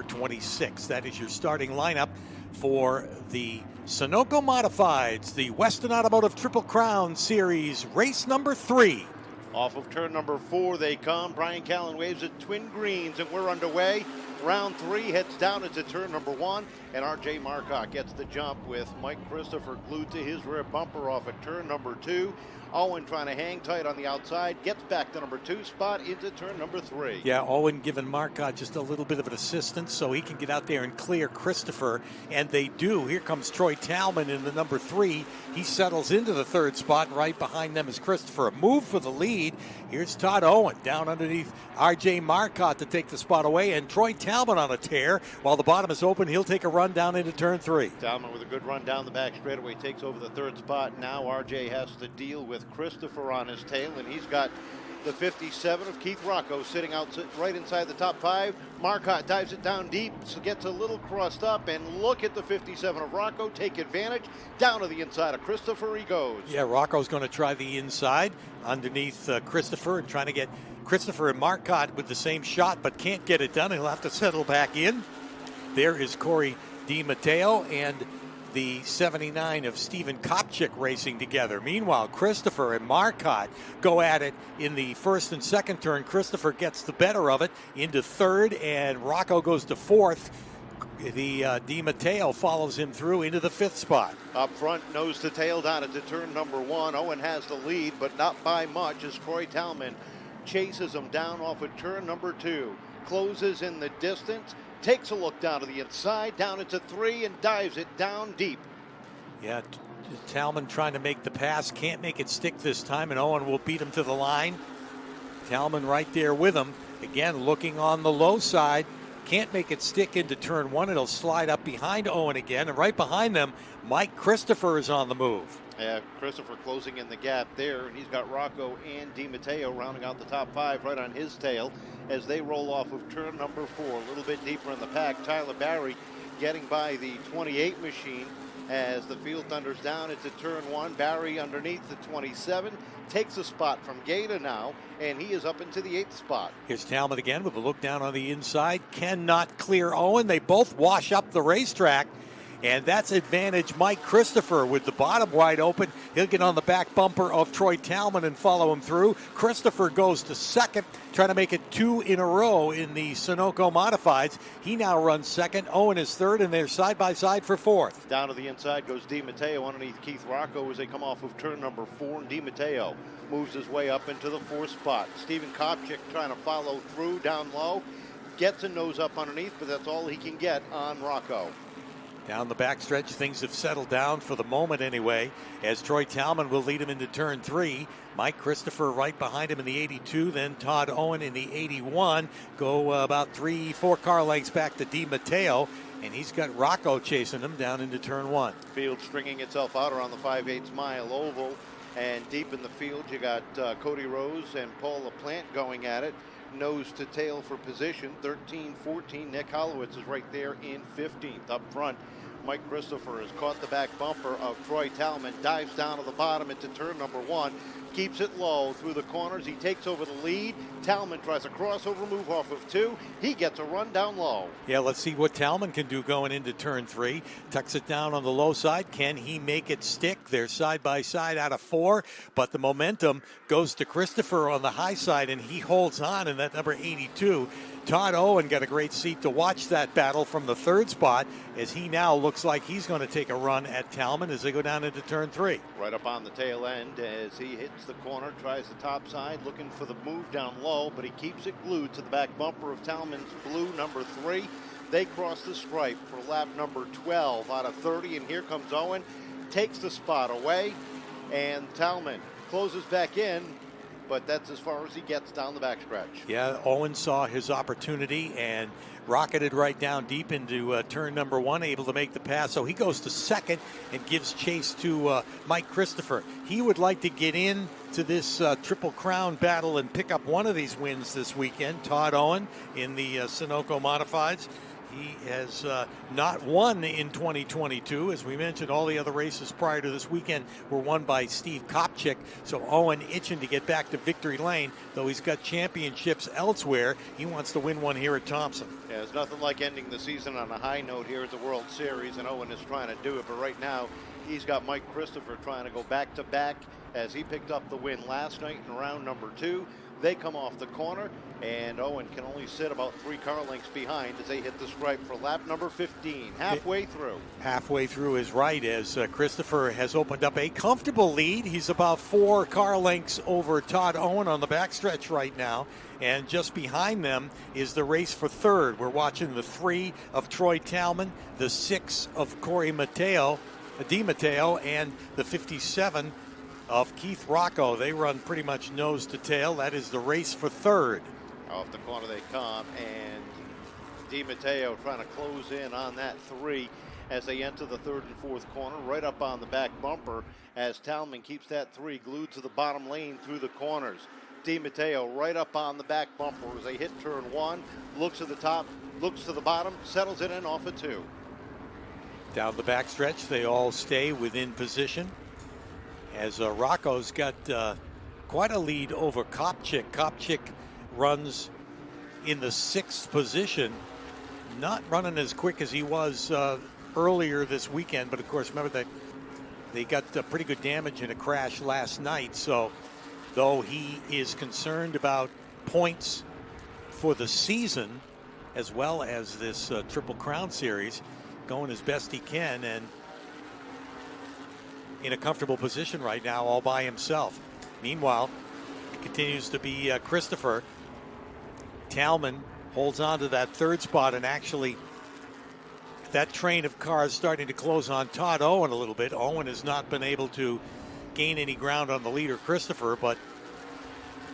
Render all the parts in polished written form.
26. That is your starting lineup for the Sunoco Modifieds, the Western Automotive Triple Crown Series, race number 3. Off of turn number 4 they come. Brian Callen waves at twin greens, and we're underway. Round 3 heads down into turn number 1, and R.J. Marcotte gets the jump with Mike Christopher glued to his rear bumper off at turn number 2. Owen trying to hang tight on the outside, gets back to number 2 spot into turn number 3. Yeah, Owen giving Marcotte just a little bit of an assistance so he can get out there and clear Christopher, and they do. Here comes Troy Talman in the number 3. He settles into the 3rd spot, and right behind them is Christopher. A move for the lead. Here's Todd Owen down underneath R.J. Marcotte to take the spot away, and Troy Talman on a tear. While the bottom is open, he'll take a run down into turn 3. Talman with a good run down the back straightaway takes over the 3rd spot. Now R.J. has to deal with Christopher on his tail, and he's got the 57 of Keith Rocco sitting out right inside the top 5. Marcotte dives it down deep, so gets a little crossed up, and look at the 57 of Rocco take advantage. Down to the inside of Christopher he goes. Yeah, Rocco's going to try the inside underneath Christopher and trying to get Christopher and Marcotte with the same shot, but can't get it done. He'll have to settle back in. There is Corey DiMatteo and the 79 of Stephen Kopchik racing together. Meanwhile, Christopher and Marcotte go at it in the 1st and 2nd turn. Christopher gets the better of it into 3rd, and Rocco goes to 4th. The DiMatteo follows him through into the 5th spot. Up front, nose to tail down into turn number 1. Owen has the lead, but not by much as Troy Talman chases him down off of turn number 2. Closes in the distance. Takes a look down to the inside, down into 3, and dives it down deep. Yeah, Talman trying to make the pass, can't make it stick this time, and Owen will beat him to the line. Talman right there with him. Again, looking on the low side. Can't make it stick into turn 1. It'll slide up behind Owen again, and right behind them, Mike Christopher is on the move. Yeah, Christopher closing in the gap there, and he's got Rocco and DiMatteo rounding out the top 5 right on his tail as they roll off of turn number 4. A little bit deeper in the pack, Tyler Barry getting by the 28 machine as the field thunders down into turn 1. Barry underneath the 27 takes a spot from Gaeta now, and he is up into the 8th spot. Here's Talman again with a look down on the inside. Cannot clear Owen. They both wash up the racetrack. And that's advantage Mike Christopher with the bottom wide open. He'll get on the back bumper of Troy Talman and follow him through. Christopher goes to 2nd, trying to make it 2 in a row in the Sunoco Modifieds. He now runs 2nd. Owen is 3rd, and they're side by side for 4th. Down to the inside goes DiMatteo underneath Keith Rocco as they come off of turn number 4. And DiMatteo moves his way up into the 4th spot. Stephen Kopchik trying to follow through down low. Gets a nose up underneath, but that's all he can get on Rocco. Down the backstretch, things have settled down for the moment anyway, as Troy Talman will lead him into turn 3. Mike Christopher right behind him in the 82, then Todd Owen in the 81. Go about 3-4 car lengths back to DiMatteo, and he's got Rocco chasing him down into turn 1. Field stringing itself out around the 5/8 mile oval, and deep in the field you got Cody Rose and Paul LaPlante going at it. Nose to tail for position. 13-14. Nick Hollowitz is right there in 15th. Up front, Mike Christopher has caught the back bumper of Troy Talman, dives down to the bottom into turn number 1, keeps it low through the corners. He takes over the lead. Talman tries a crossover move off of 2. He gets a run down low. Yeah, let's see what Talman can do going into turn 3. Tucks it down on the low side. Can he make it stick? They're side by side out of 4, but the momentum goes to Christopher on the high side, and he holds on in that number 82. Todd Owen got a great seat to watch that battle from the 3rd spot, as he now looks like he's going to take a run at Talman as they go down into turn 3. Right up on the tail end as he hits the corner, tries the top side, looking for the move down low, but he keeps it glued to the back bumper of Talman's blue number 3. They cross the stripe for lap number 12 out of 30, and here comes Owen, takes the spot away, and Talman closes back in, but that's as far as he gets down the backstretch. Yeah, Owen saw his opportunity and rocketed right down deep into turn number 1, able to make the pass. So he goes to 2nd and gives chase to Mike Christopher. He would like to get into this Triple Crown battle and pick up one of these wins this weekend. Todd Owen in the Sunoco Modifieds. He has not won in 2022. As we mentioned, all the other races prior to this weekend were won by Steve Kopchik. So Owen itching to get back to victory lane, though he's got championships elsewhere. He wants to win one here at Thompson. Yeah, there's nothing like ending the season on a high note here at the World Series, and Owen is trying to do it. But right now, he's got Mike Christopher trying to go back-to-back as he picked up the win last night in round number 2. They come off the corner, and Owen can only sit about 3 car lengths behind as they hit the stripe for lap number 15, halfway through. Halfway through is right, as Christopher has opened up a comfortable lead. He's about 4 car lengths over Todd Owen on the backstretch right now, and just behind them is the race for third. We're watching the 3 of Troy Talman, the 6 of Corey DiMatteo, and the 57 of Keith Rocco. They run pretty much nose to tail. That is the race for third. Off the corner they come, and DiMatteo trying to close in on that 3 as they enter the third and fourth corner, right up on the back bumper as Talman keeps that 3 glued to the bottom lane through the corners. DiMatteo right up on the back bumper as they hit turn 1, looks at the top, looks to the bottom, settles it in off a 2. Down the backstretch, they all stay within position, as Rocco's got quite a lead over Kopchik. Kopchik runs in the 6th position, not running as quick as he was earlier this weekend, but of course remember that they got pretty good damage in a crash last night. So though he is concerned about points for the season as well as this Triple Crown Series, going as best he can and in a comfortable position right now all by himself. Meanwhile, it continues to be Christopher. Talman holds on to that 3rd spot, and actually that train of cars starting to close on Todd Owen a little bit. Owen has not been able to gain any ground on the leader Christopher, but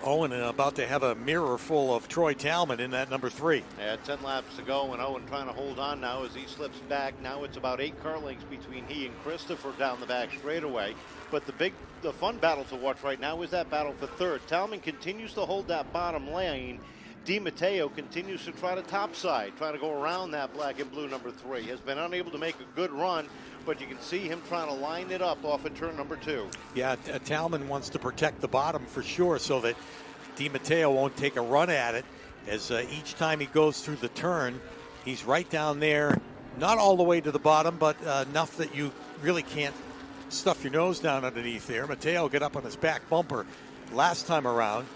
Owen about to have a mirror full of Troy Talman in that number 3. Yeah, 10 laps to go, and Owen trying to hold on now as he slips back. Now it's about 8 car lengths between he and Christopher down the back straightaway. But the fun battle to watch right now is that battle for third. Talman continues to hold that bottom lane. DiMatteo continues to try to topside, trying to go around that black and blue number 3. Has been unable to make a good run, but you can see him trying to line it up off of turn number 2. Yeah, Talman wants to protect the bottom for sure so that DiMatteo won't take a run at it, as each time he goes through the turn, he's right down there, not all the way to the bottom, but enough that you really can't stuff your nose down underneath there. Matteo got up on his back bumper last time around.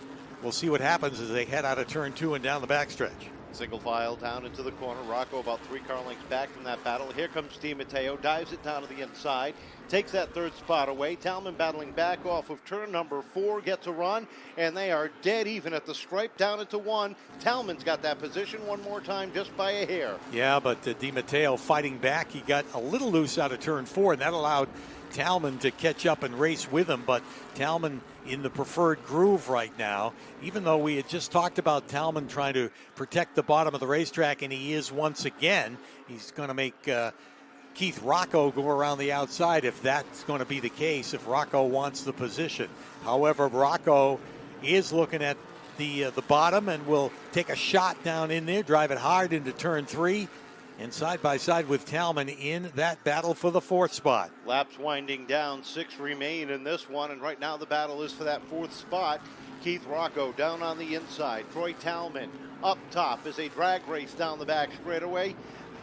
We'll see what happens as they head out of turn 2 and down the backstretch. Single file down into the corner. Rocco about 3 car lengths back from that battle. Here comes DiMatteo, dives it down to the inside, takes that 3rd spot away. Talman battling back off of turn number 4, gets a run, and they are dead even at the stripe down into 1. Talman's got that position one more time just by a hair. Yeah, but DiMatteo fighting back. He got a little loose out of turn 4, and that allowed Talman to catch up and race with him, but Talman in the preferred groove right now, even though we had just talked about Talman trying to protect the bottom of the racetrack, and he is once again. He's going to make Keith Rocco go around the outside if that's going to be the case, if Rocco wants the position. However, Rocco is looking at the bottom and will take a shot down in there, drive it hard into turn 3, and side by side with Talman in that battle for the 4th spot. Laps winding down, 6 remain in this one, and right now the battle is for that 4th spot. Keith Rocco down on the inside, Troy Talman up top as they drag race down the back straightaway.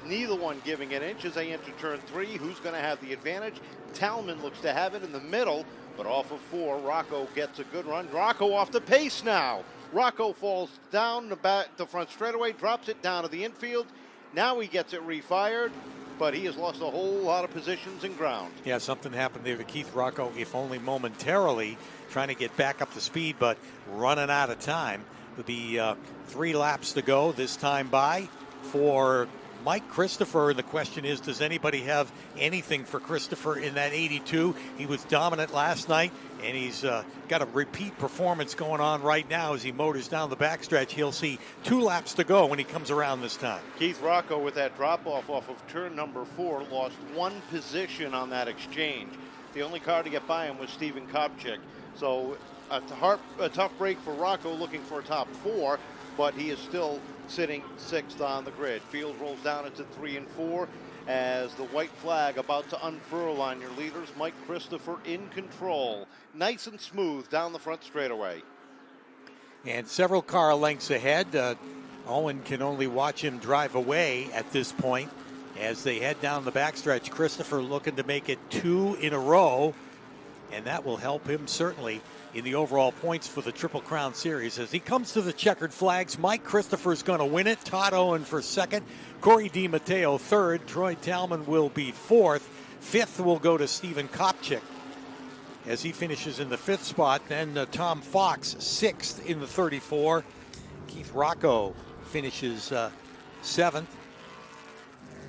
Neither one giving an inch as they enter turn 3. Who's going to have the advantage? Talman looks to have it in the middle, but off of 4, Rocco gets a good run. Rocco off the pace now. Rocco falls down the front straightaway, drops it down to the infield. Now he gets it refired, but he has lost a whole lot of positions and ground. Yeah, something happened there to Keith Rocco, if only momentarily, trying to get back up to speed, but running out of time. There'll be 3 laps to go this time by for Mike Christopher, and the question is, does anybody have anything for Christopher in that 82? He was dominant last night, and he's got a repeat performance going on right now as he motors down the backstretch. He'll see 2 laps to go when he comes around this time. Keith Rocco with that drop-off off of turn number 4 lost 1 position on that exchange. The only car to get by him was Stephen Kopchik. So a tough break for Rocco, looking for a top 4, but he is still sitting 6th on the grid. Field rolls down into 3 and 4 as the white flag about to unfurl on your leaders. Mike Christopher in control. Nice and smooth down the front straightaway. And several car lengths ahead. Owen can only watch him drive away at this point as they head down the backstretch. Christopher looking to make it 2 in a row, and that will help him certainly in the overall points for the Triple Crown Series. As he comes to the checkered flags, Mike Christopher is going to win it. Todd Owen for second. Corey DiMatteo third. Troy Talman will be fourth. Fifth will go to Stephen Kopchik as he finishes in the 5th spot. Then Tom Fox, 6th in the 34. Keith Rocco finishes 7th,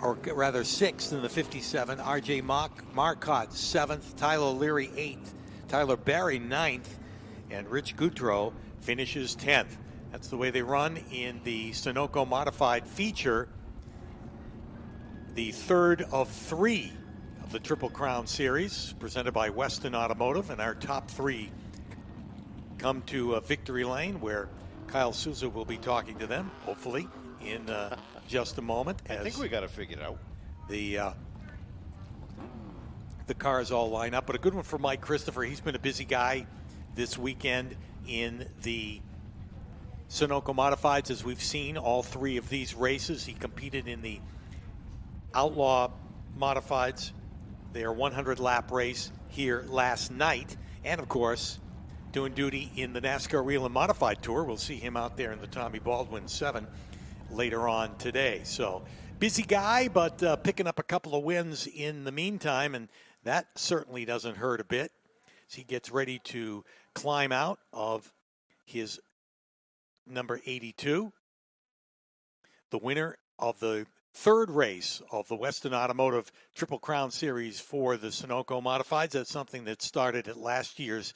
or rather 6th in the 57. R.J. Marcotte, 7th. Tyler Leary, 8th. Tyler Barry, 9th. And Rich Goudreau finishes 10th. That's the way they run in the Sunoco Modified feature. The third of 3 of the Triple Crown Series, presented by Weston Automotive. And our top 3 come to victory lane, where Kyle Souza will be talking to them, hopefully, in just a moment. I think we got to figure it out. The cars all line up, but a good one for Mike Christopher. He's been a busy guy this weekend in the Sunoco Modifieds, as we've seen all 3 of these races. He competed in the Outlaw Modifieds, their 100-lap race here last night, and of course doing duty in the NASCAR Real and Modified Tour. We'll see him out there in the Tommy Baldwin 7 later on today. So busy guy, but picking up a couple of wins in the meantime, and that certainly doesn't hurt a bit as he gets ready to climb out of his number 82. The winner of the 3rd race of the Weston Automotive Triple Crown Series for the Sunoco Modifieds. That's something that started at last year's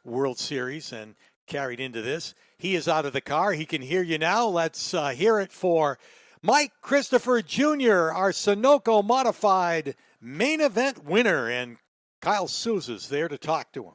World Series and carried into this. He is out of the car. He can hear you now. Let's hear it for Mike Christopher Jr., our Sunoco Modified main event winner. And Kyle Souza's there to talk to him.